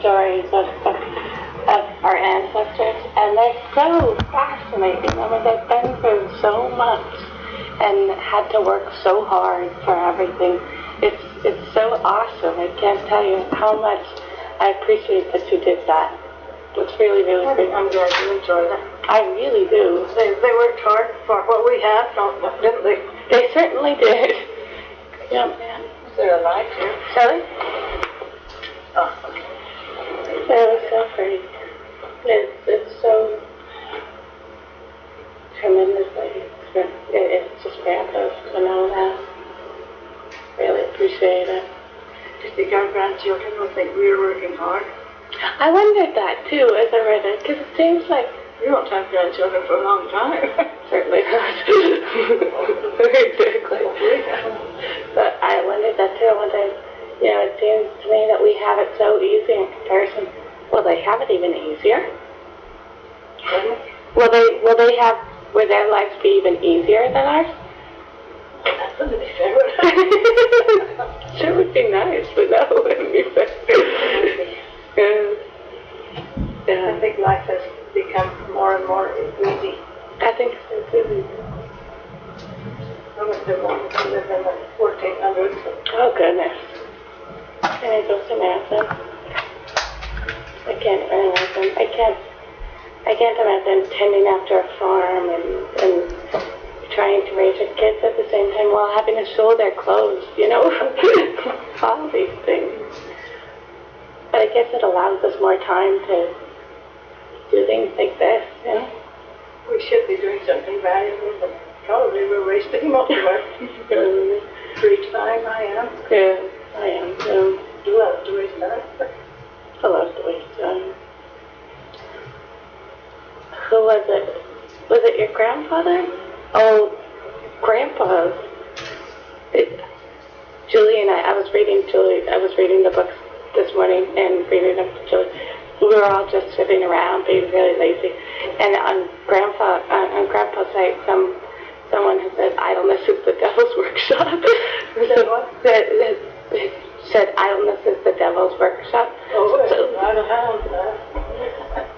stories of our ancestors, and they're so fascinating. I mean, they've been through so much and had to work so hard for everything. It's so awesome. I can't tell you how much I appreciate that you did that. It's really, really great. I'm glad you enjoyed it. I really do. They worked hard for what we had, didn't they? They certainly did. Yeah, man. Is there a light here? Shelley? Oh, okay. That was so great. It's so tremendously, it's just fabulous to know that. Really appreciate it. Do you think our grandchildren will think we are working hard? I wondered that too as I read it, because it seems like you won't have grandchildren for a long time. Certainly not. Exactly. But I wondered that too. I wondered, you know, it seems to me that we have it so easy in comparison. Will they have it even easier? Will their lives be even easier than ours? That wouldn't be fair. Sure would be nice, but no, it wouldn't be fair. Yeah. I think life has become more and more easy. I think so too. I wouldn't have wanted to live in the 1400s. Oh goodness. Can I just imagine? I can't imagine. I can't imagine tending after a farm and trying to raise your kids at the same time while having to sew their clothes, you know? All these things. But I guess it allows us more time to do things like this, you know? We should be doing something valuable, but probably we're wasting most of our free time. I am. Yeah, I am too. You love to waste time. I love to waste time. Who was it? Was it your grandfather? Oh, Grandpa's. Julie and I was reading the books this morning and reading them to Julie. We were all just sitting around being really lazy. And on Grandpa's site, someone had said, idleness is the devil's workshop. Said idleness is the devil's workshop. Oh, so, I don't know.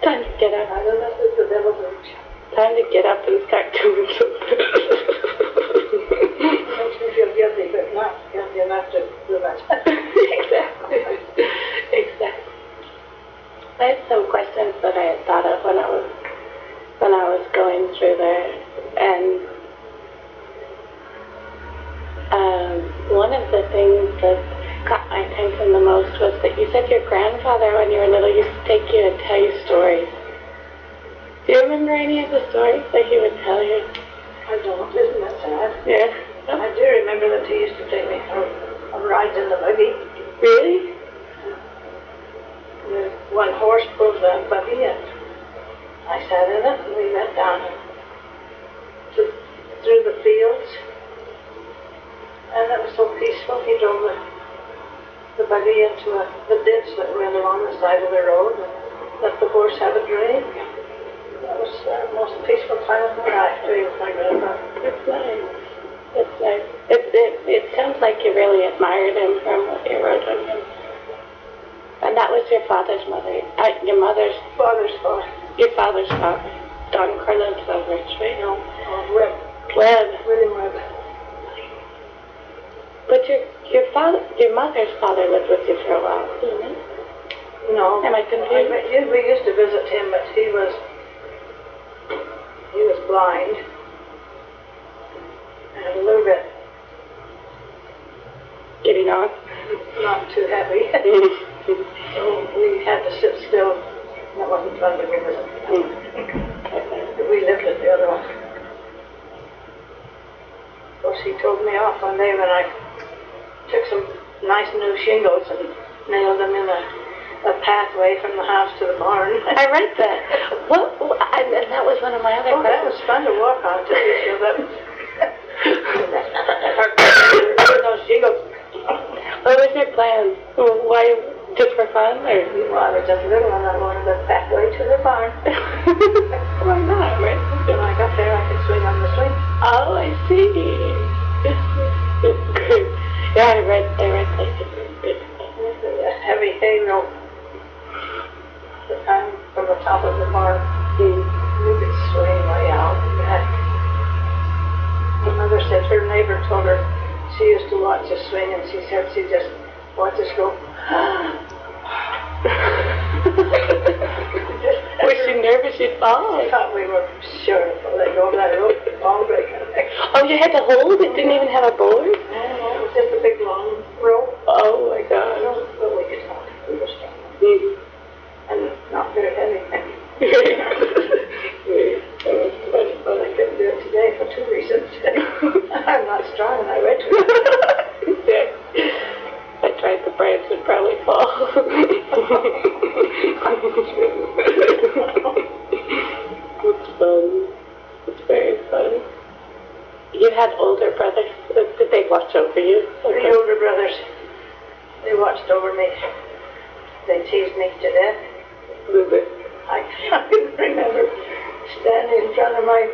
Time to get up. Idleness is the devil's workshop. Time to get up and start doing something. Makes me feel guilty, but not guilty enough to do that. Exactly. Exactly. I had some questions that I had thought of when I was going through there, and one of the things that caught my attention the most was that you said your grandfather, when you were little, used to take you and tell you stories. Do you remember any of the stories that he would tell you? I don't. Isn't that sad? Yeah. I do remember that he used to take me on rides in the buggy. Really? One horse pulled the buggy and I sat in it and we went down through the fields. And it was so peaceful. He drove the buggy into the ditch that ran along the side of the road and let the horse have a drink. That was the most peaceful time of my life, doing with my grandfather. It's nice. It's nice. It sounds like you really admired him from what you wrote on him. And that was your father's mother. Your mother's Father's father. Your father's father. Don Carlos Silvers, right? No, Webb. Webb. William Webb. But your mother's father lived with you for a while, didn't he? No. Am I confused? We used to visit him, but he was blind and a little bit getting on. Not too happy. So we had to sit still. That wasn't fun to visit. We lived at the other one. Of course, he told me off one day when I took some nice new shingles and nailed them in a pathway from the house to the barn. I read that. And that was one of my other questions. That was fun to walk on until you feel that. Those shingles. What was your plan? Why, just for fun, or? Well, I was just little and I wanted the pathway to the barn. Why not, right? When I got there, I could swing on the swing. Oh, I see. Yeah, I read that. A heavy hay rope. And from the top of the barn, you could swing way out back. My mother said her neighbor told her she used to watch us swing, and she said she just watched us go. Was she nervous you'd fall? She thought we were sure if we let go of that rope, the ball break. Oh, you had to hold it? Didn't even have a board? No, it was just a big long rope. Oh my God. But we could talk. We were strong. And not very heavy. But I couldn't do it today for two reasons. I'm not strong and I went to it. Yeah. I tried the branch would probably fall. It's fun. It's very fun. You had older brothers. Did they watch over you? The older brothers, they watched over me. They teased me to death. I can remember standing in front of my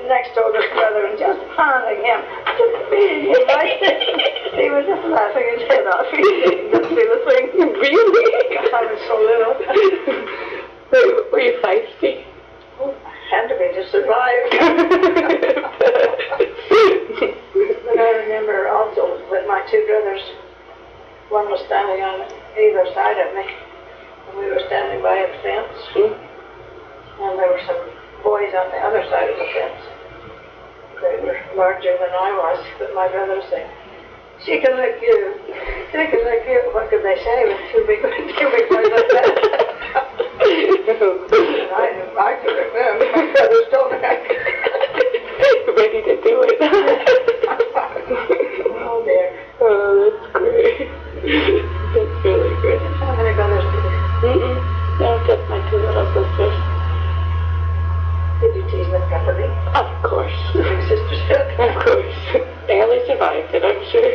next oldest brother and just pounding him. He was just laughing his head off. He didn't see the thing. Really? I was so little. Were you feisty? Oh, I had to be to survive. But I remember also that my two brothers, one was standing on either side of me, and we were standing by a fence, and there were some boys on the other side of the fence. They were larger than I was, but my brother was saying, "She can lick you. She can lick you." What could they say with two big boys like that? And I could remember my brothers told me I could. Ready to do it. Oh dear. Oh, that's great. That's really good. How many brothers did you? No, just my two little sisters. Did you tease them properly? Of course. Big sisters did. Of course. Barely survived it, I'm sure.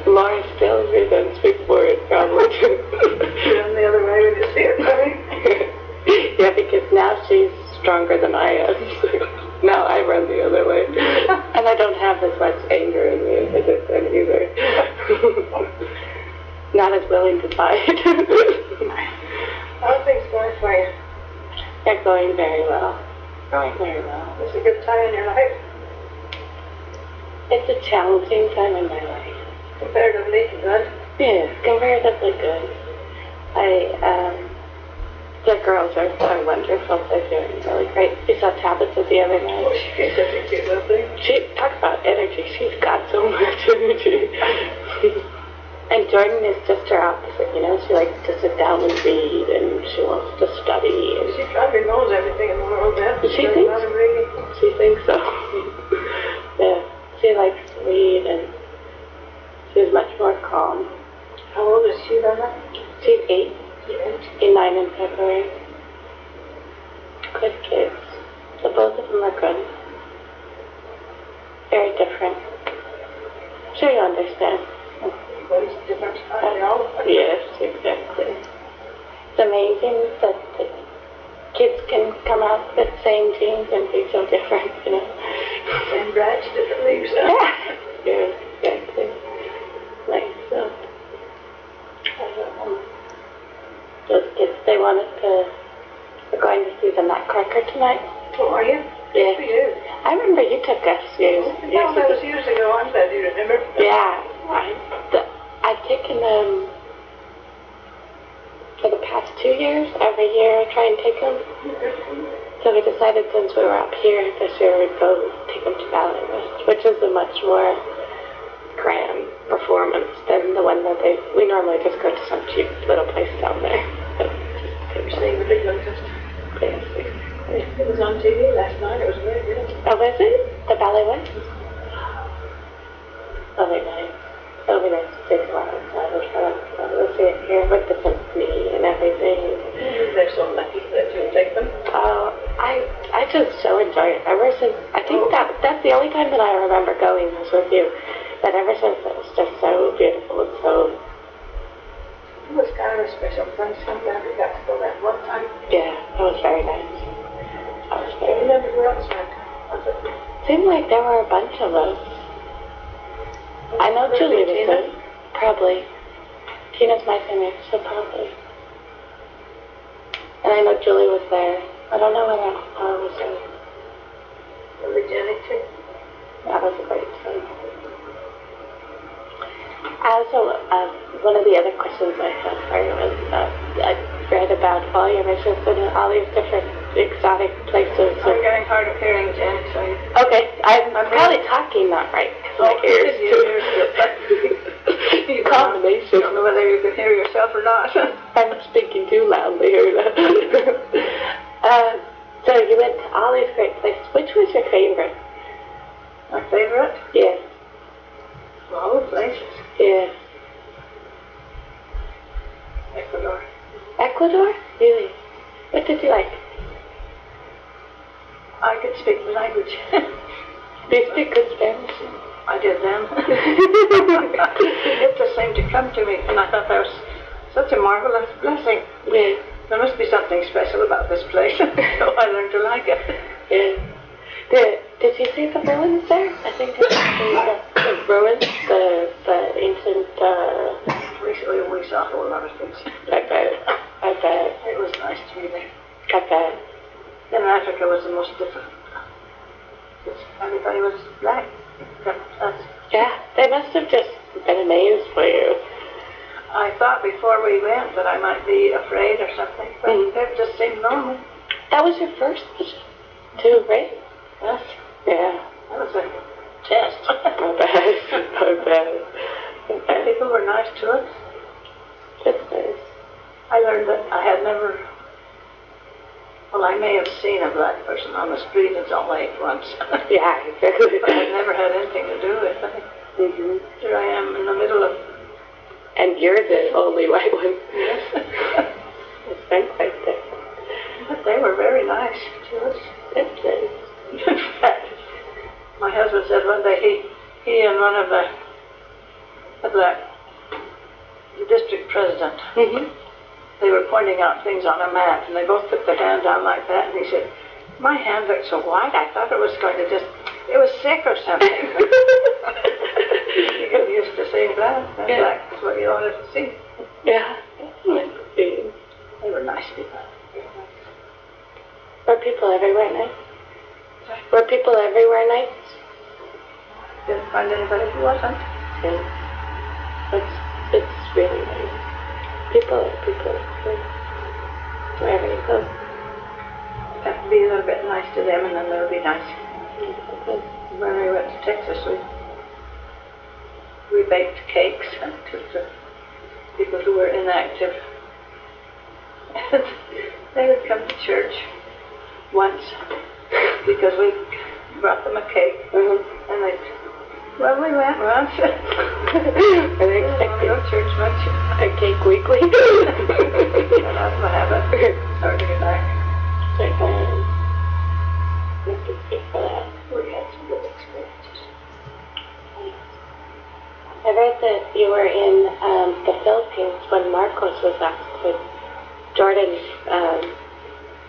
Laura still resents me for it, probably. You run the other way when you see her coming. Yeah, because now she's stronger than I am. Now I run the other way. And I don't have as much anger in me as I did then either. Not as willing to fight. How are things going for you? They're going very well. Going very well. It's a good time in your life. It's a challenging time in my life. Comparatively good. Yes, comparatively good. The girls are wonderful. They're doing really great. We saw Tabitha the other night. Oh, she's such a cute little thing. She talks about energy. She's got so much energy. And Jordan is just her opposite, you know. She likes to sit down and read, and she wants to study. And She probably knows everything in the world then. She thinks so. Yeah, she likes to read, and she's much more calm. How old is she then? She's 8. In 9 in February. Good kids. So both of them are good. Very different. Sure you understand. Everybody's different. I know. Yes, exactly. It's amazing that the kids can come out with the same genes and be so different, you know. Same branch, different leaves. Yeah. Yeah, exactly. Like so. Those kids, they wanted to, we're going to see the Nutcracker tonight. Oh, are you? Yeah. For you. I remember you took us years No, that was years ago. I'm glad you remember. Yeah. I've taken them for the past 2 years. Every year I try and take them. So we decided since we were up here this year we'd go take them to Valley West, which is a much more grand performance than the one that we normally just go to some cheap little place down there. You're seeing the big one just. Yes. It was on TV last night. It was very good. Oh, was it? The Valley West? That'll be nice. It'll be nice to take a lot outside. We'll see it here with the symphony and everything. They're so lucky that you take them. Oh, I just so enjoy it. Ever since, I think that's the only time that I remember going was with you. But ever since, it was just so beautiful and so... It was kind of a special place. I'm glad we got to go that one time. Yeah, it was very nice. I remember who else went. Seemed like there were a bunch of us. I know Julie was there. Probably. Tina's my senior, so probably. And I know Julie was there. I don't know whether I was there. Really, Jenny too. That was a great time. Also, one of the other questions I had for you was, I read about all your missions and all these different exotic places. I'm getting hard of hearing, Jen, so okay, I'm probably talking not right, because my ears too. Combination. I don't know whether you can hear yourself or not. I'm speaking too loudly here. So you went to all these great places. Which was your favorite? My favorite? Yes. All the places. Yes. Ecuador. Ecuador? Really? What did you like? I could speak the language. Do you speak good Spanish? I did then. It just seemed to come to me, and I thought that was such a marvelous blessing. Yeah. There must be something special about this place. So I learned to like it. Yeah. Did you see the ruins there? I think it's the ruins, the ancient, We saw a whole lot of things. I bet. It was nice to be there. I bet. Then Africa was the most different. Everybody was black. Yeah, they must have just been amazed for you. I thought before we went that I might be afraid or something, but it just seemed normal. That was your first visit, too, right? Yes. Yeah. That was a test. I bet. People were nice to us. That's nice. I learned that I had never, well, I may have seen a black person on the street in Salt Lake once. Yeah, exactly. But I've never had anything to do with it. Here I am in the middle of... And you're the only white one. Yes. It's been quite different. But they were very nice to us. That's nice. In fact, my husband said one day he and one of the district president, they were pointing out things on a map, and they both put their hand down like that, and he said, my hand looked so white, I thought it was going to just, it was sick or something. You get used to seeing black, and black is what you wanted to see. Yeah, that's nice to see. They were nice people. Were people everywhere nice? Were people everywhere nice? Didn't find anybody who wasn't. Yeah. It's really nice. People. Wherever you go. Have to be a little bit nice to them, and then they'll be nice. When we went to Texas, we baked cakes and took the people who were inactive. They would come to church once because we brought them a cake, and they, well, we went once. Are they expecting to go to church much? A cake weekly? That's what happened. Sorry to get back. Thank you for that. We had some good experiences. I read that you were in the Philippines when Marcos was asked to. Jordan,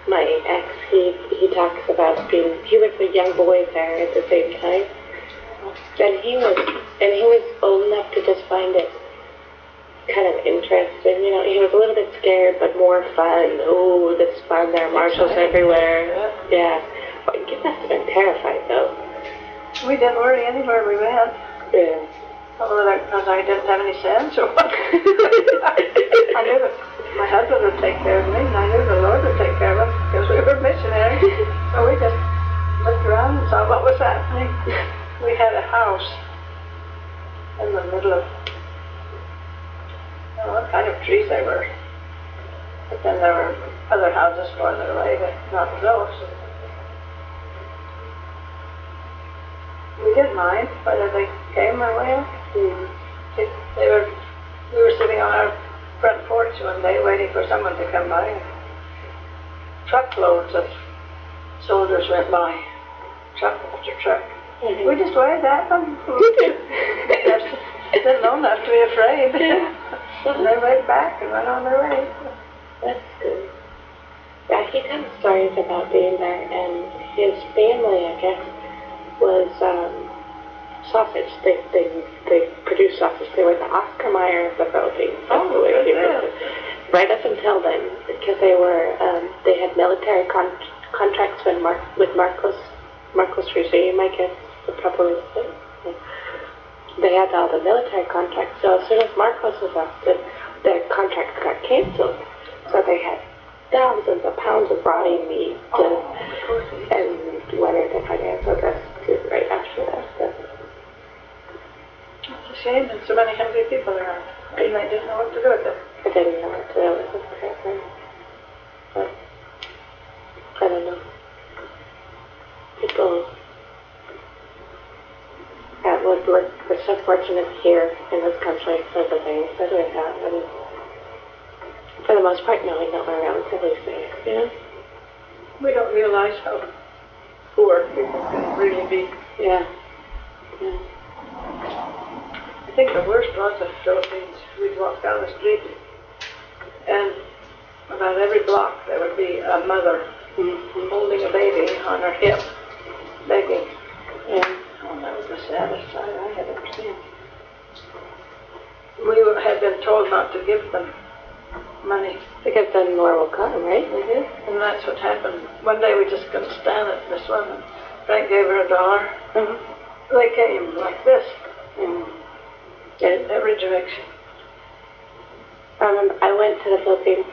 my ex, he talks about he was a young boy there at the same time. And he was old enough to just find it kind of interesting. You know, he was a little bit scared, but more fun. Oh, this is fun. There are marshals everywhere. Yeah. But he must have been terrified, though. We didn't worry anywhere we went. Yeah. Whether because I didn't have any sense or what. I knew that my husband would take care of me, and I knew the Lord would take care of us because we were missionaries. So we just looked around and saw what was happening. We had a house in the middle of, I don't know what kind of trees they were. But then there were other houses farther away, but not close. We didn't mind whether they came or went. We were sitting on our front porch one day waiting for someone to come by. Truckloads of soldiers went by, truck after truck. We just waved at them. Didn't know enough to be afraid. And they waved back and went on their way. That's good. Yeah, he tells stories about being there, and his family, I guess, was sausage. They produced sausage. They were the Oscar Mayer of the Philippines. That's the way he was. right up until then, because they had military contracts with Marcos regime, I guess, the probably they had all the military contracts. So as soon as Marcos was ousted, their contracts got canceled. So they had thousands of pounds of rotting meat and went into financial destitute right after that. It's a shame, and so many hungry people around, and they didn't know what to do with them. I didn't know what to do with it, apparently. But I don't know. People we're so fortunate here in this country for the things that we have, and for the most part knowing that we're relatively safe, you know? We don't realize how poor people can really be. Yeah. Yeah. I think the worst was the Philippines. We'd walk down the street, and about every block there would be a mother holding a baby on her hip, begging. Yeah. Oh, that was the saddest sight I had ever seen. We had been told not to give them money. Because then more will come, right? Mm-hmm. And that's what happened. One day we just couldn't stand it. This woman, Frank gave her $1. Mm-hmm. They came like this. In every direction. I went to the Philippines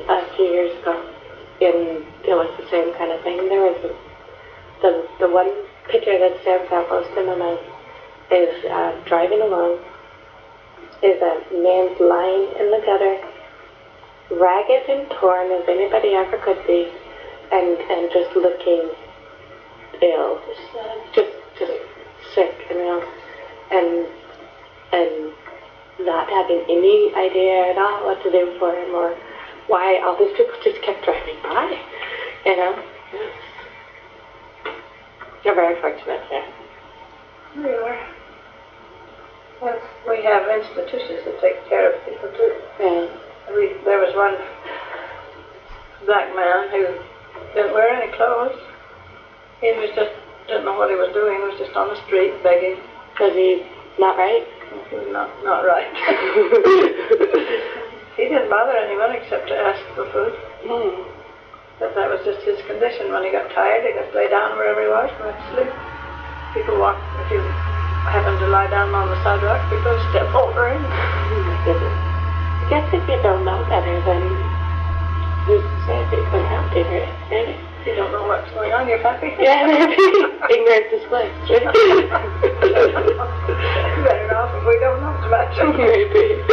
a few years ago, and it was the same kind of thing. There was the one picture that stands out most in my mind is driving along, is a man lying in the gutter, ragged and torn as anybody ever could be, and just looking ill, just sick and ill, and not having any idea at all what to do for him or why all these people just kept driving by, you know. You're very fortunate, yeah. We are. Well, we have institutions that take care of people too. Yeah. There was one black man who didn't wear any clothes. He was just didn't know what he was doing. He was just on the street begging. Was he not right? He was not right. He didn't bother anyone except to ask for food. But that was just his condition. When he got tired, he just lay down wherever he was and went to sleep. People walk, if you happen to lie down on the sidewalk, people step over him. I guess if you don't know better, then who's to say if you can help you, right? Maybe. If you don't know what's going on, you're happy. Yeah, maybe. Ignorance is bliss, right? Better off if we don't know so much. Maybe.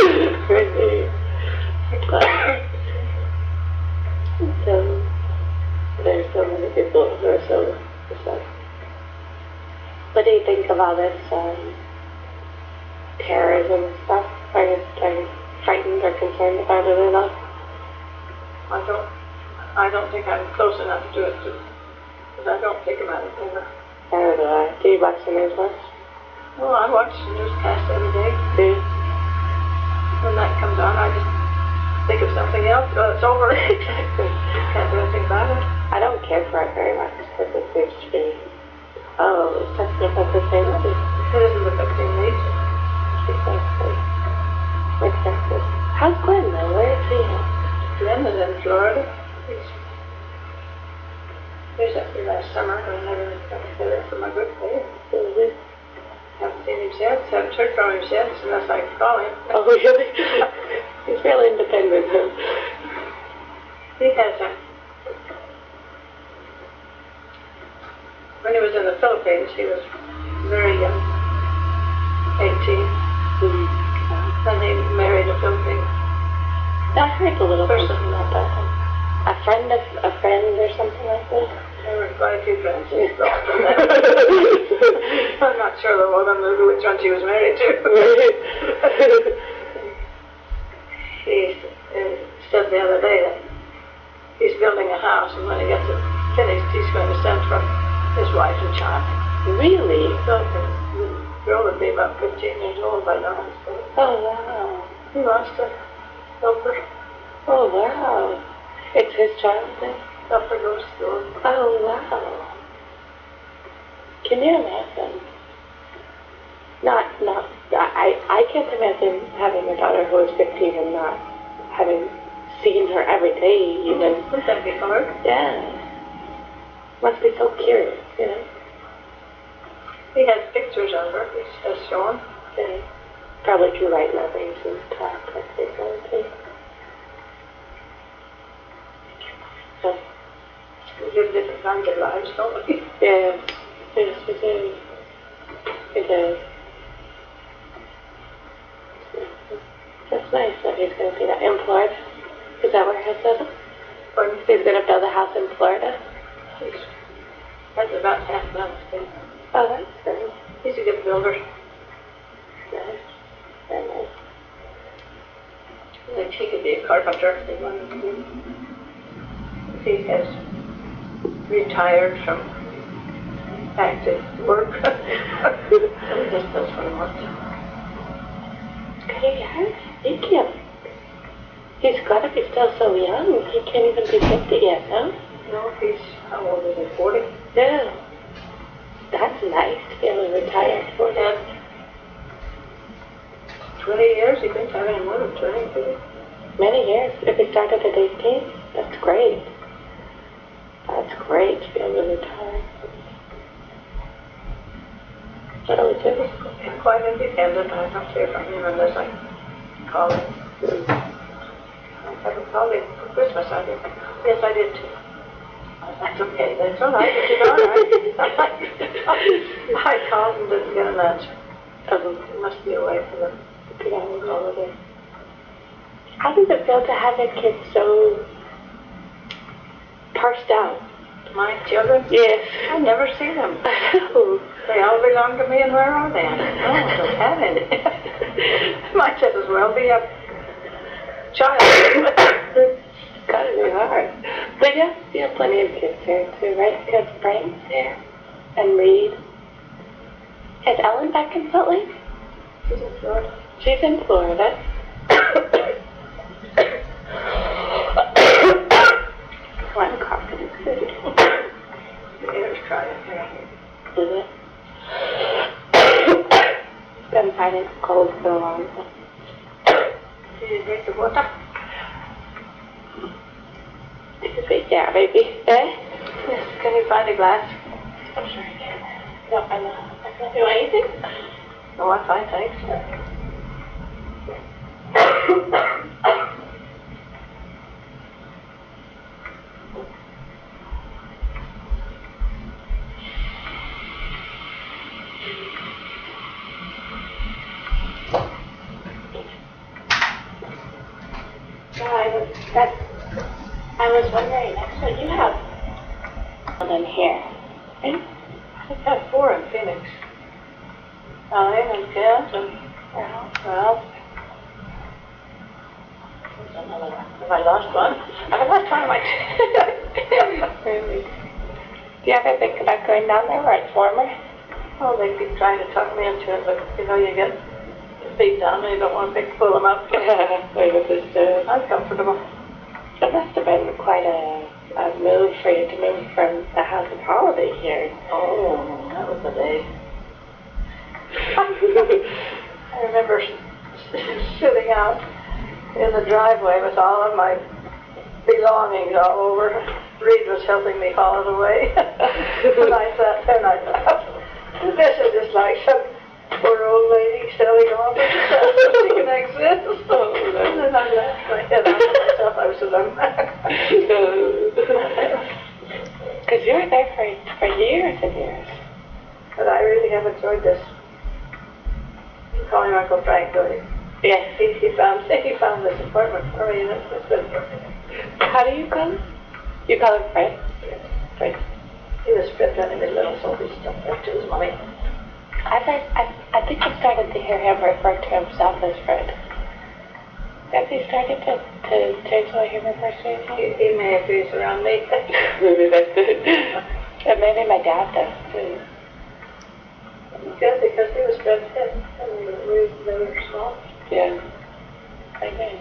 So, there's so many people who are so upset. What do you think of all this terrorism stuff? Are you frightened or concerned about it at all? I don't think I'm close enough to it, because I don't think about it ever. Neither do I. Do you watch the news much? Well, I watch the newscast every day. Do you? When that comes on, I just think of something else. Well, it's over. Can't do anything about it. I don't care for it very much, because it seems to be, it's such a different thing. It isn't affecting me. Exactly. How's Glenn, though? Where is he at? Glenn is in Florida. He's up here last summer when everything got together for my birthday. Haven't seen him since. Haven't heard from him since, unless I call him. Oh, really? He's fairly independent, huh? He has when he was in the Philippines, he was very young, 18. Then he married a Filipino. I heard a little person about that. A friend or something like that? There were quite a few friends involved in that. I'm not sure the woman knew which one she was married to. He said the other day that he's building a house, and when he gets it finished, he's going to send for his wife and child. Really? So the girl would be about 15 years old by now. So oh, wow. he wants to help her. Oh, wow. It's his child then? Help her go to school. Oh, wow. Can you imagine? I can't imagine having a daughter who is 15 and not having every day even. Wouldn't that be hard? Yeah. Must be so curious, you know. He has pictures of her. He has shown. Yeah. Probably can write letters and talk like they go too. So. We live different kinds of lives, don't we? Yeah. Yes, we do. We do. That's nice that he's going to do that in Florida. Is that where his is? Pardon? He's going to build a house in Florida? That's about half done. Oh, that's good. He's a good builder. Nice. Very nice. Like he could be a carpenter if he wanted to be. He has retired from active work. So he just does what he wants. He has? He can't. He's got to be still so young. He can't even be 50 yet, no? No, he's, how old is he? 40? Yeah. That's nice to be able to retire at 40. And 20 years, he couldn't have any more than 20, could he? Many years. If he started at 18, that's great. That's great to be able to retire. What do we do? He's quite independent. I don't hear from him unless I call him. I haven't called him for Christmas, I did. Yes, I did too. That's okay. That's all right. It's all right. I called and didn't get an answer. He must be away for the holiday. How does it feel to have your kids so parsed out? My children? Yes. I never see them. They all belong to me, and where are they? No, I don't have any. Might just as well be a child. It's gotta be hard. But yeah, you have plenty of kids here too, right? Because Frank's here and Reed. Is Ellen back in Salt Lake? She's in Florida. She's in Florida. Oh, I'm coughing. It's good. The air's trying here. Is it? Been fighting cold for a long time. Did you drink the water? Yeah, baby. Eh? Yes. Can you find a glass? I'm sure I can. No, I'm not. I can't do anything. No, I'm fine, thanks. I was wondering, so you have in here, right? I've had 4 in Phoenix. 9 and Kent and, well, there's another one. Have I lost one? I've lost one of my Really? Do you ever think about going down there where it's warmer? Oh, they keep trying to talk me into it, but you know, you get your feet down and you don't want to pull them up. I'm comfortable. It must have been quite a move for you to move from the house of holiday here. Oh, that was the day. I remember sitting out in the driveway with all of my belongings all over. Reed was helping me haul it away. And I sat there and I thought, this is just like some poor old lady selling off her stuff so she can exist. And then I laughed my head out of myself. I was so Because you were there for years and years. But I really have enjoyed this. You call him Uncle Frank, don't you? Yes. He found this apartment for me, and it's been perfect. How do you call him? You call him Frank? Yes. Frank. He was pretending his little salty stuff back to his mommy. I think I started to hear him refer to himself as Fred. Has he started to change the way he refers to himself? He may have used around me. Maybe that's it. And maybe my dad does too. Because he was Fred's head, and we were small. Yeah. I know.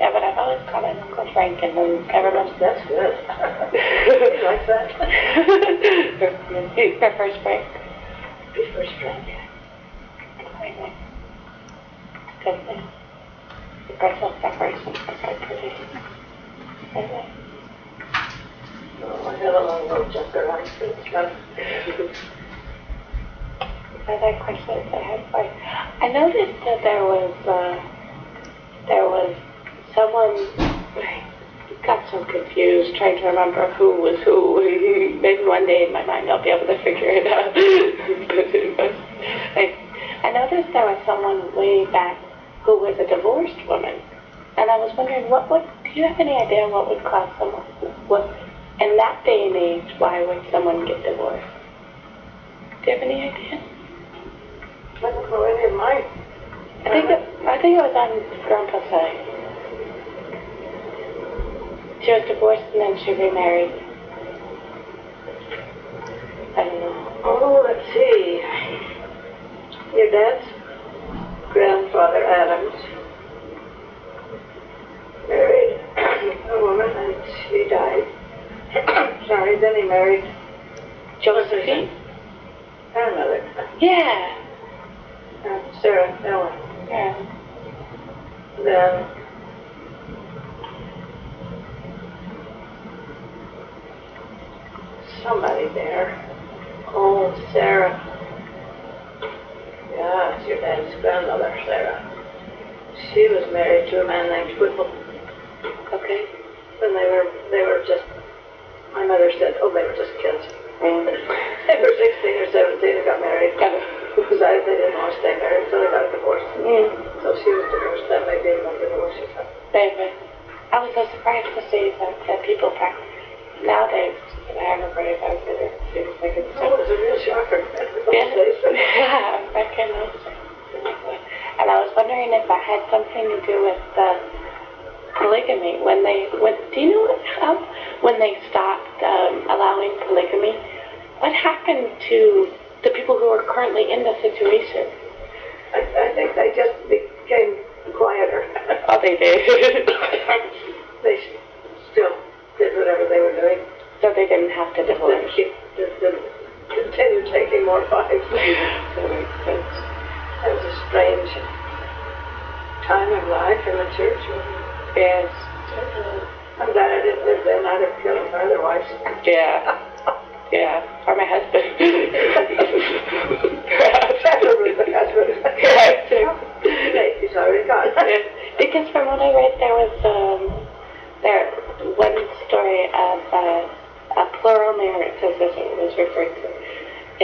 Yeah, but I've always called him Uncle Frank, and then everyone... That's good. He likes that. He prefers Frank. Prefers Frank. Good thing. The personal preferences are quite pretty. junk around and stuff. Other questions I had for you. I noticed that there was someone, I got so confused trying to remember who was who. Maybe one day in my mind I'll be able to figure it out. But I noticed there was someone way back who was a divorced woman. And I was wondering, do you have any idea what would cause someone, in that day and age, why would someone get divorced? Do you have any idea? I don't know any of mine. I think it was on Grandpa's side. She was divorced and then she remarried. I don't know. Oh, let's see. Your dad's grandfather, Adams, married a woman and she died. Sorry, then he married Josephine? Grandmother. Yeah. Sarah Ellen. Yeah. Then somebody there. Oh, Sarah. Yeah, it's your dad's grandmother, Sarah. She was married to a man named Whipple. Okay. When they were just, my mother said, oh, they were just kids. They were 16 or 17 and got married. Decided they didn't want to stay married, so they got a divorce. So she was divorced, then they didn't want to divorce herself. Baby. I was so surprised to see that people practice. Nowadays, I haven't heard about it. It seems like it's Oh, it was a real shocker. Yeah, I can imagine. And I was wondering if that had something to do with polygamy. Do you know when they stopped allowing polygamy? What happened to the people who are currently in the situation? I think they just became quieter. Oh, they did. They still did whatever they were doing. So they didn't have to divorce. Just didn't continue taking more wives. That makes sense. It was a strange time of life in the church. Yes. I'm glad I didn't live then. I'd have killed him otherwise. Yeah. Yeah. Or my husband. Preferably the husband. He's already gone. Because from what I read, there was one story of a plural marriage, as it was referred to.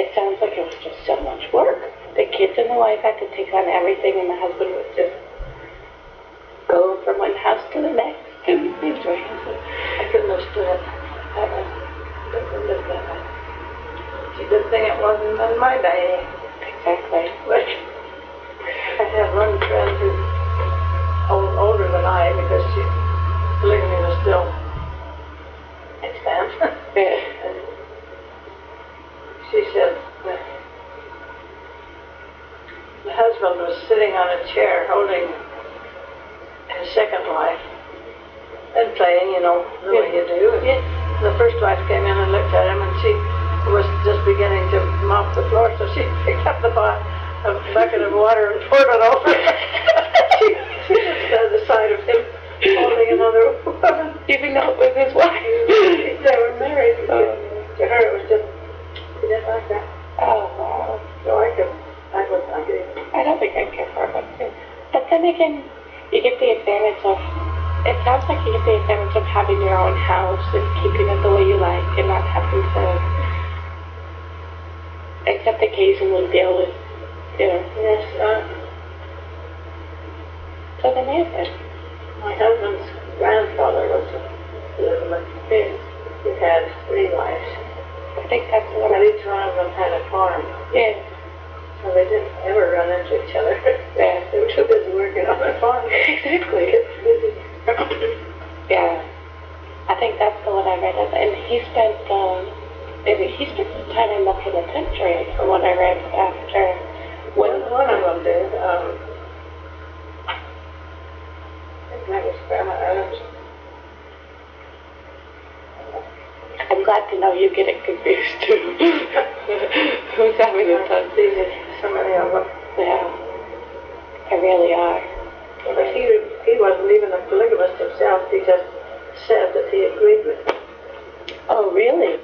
It sounds like it was just so much work. The kids and the wife had to take on everything, and the husband would just go from one house to the next and enjoy himself. I couldn't have stood it. I couldn't live that way. It's a good thing it wasn't in my day. Exactly. But I had one friend who older than I, because polygamy was still extant. And she said that the husband was sitting on a chair holding his second wife and playing, the way you do. And the first wife came in and looked at him, and she was just beginning to mop the floor, so she picked up a bucket of water and poured it over. She just stood at the side of him holding another woman. Even though it was his wife. They were married. To her, it was just, she didn't like that. Oh, wow. So I wouldn't like it. I don't think I'd care for it. But then again, you get the advantage of, it sounds like you get the advantage of having your own house and keeping it the way you like and not having to, except occasionally deal with, Yes, so then yes. my husband's grandfather was Elizabeth. Yes. He had 3 wives. I think that's what And each one of them had a farm. yes. So they didn't ever run into each other. Yeah. They were too busy working on the farm. Exactly. Yeah. I think that's the one I read of. And he spent some time in the penitentiary, from what I read after. One of them did. I think that was Grandma Adams. I'm glad to know you get it confused too. Who's having a tough These are so many of them. Yeah. They really are. But he wasn't even a polygamist himself. He just said that he agreed with it. Oh, really?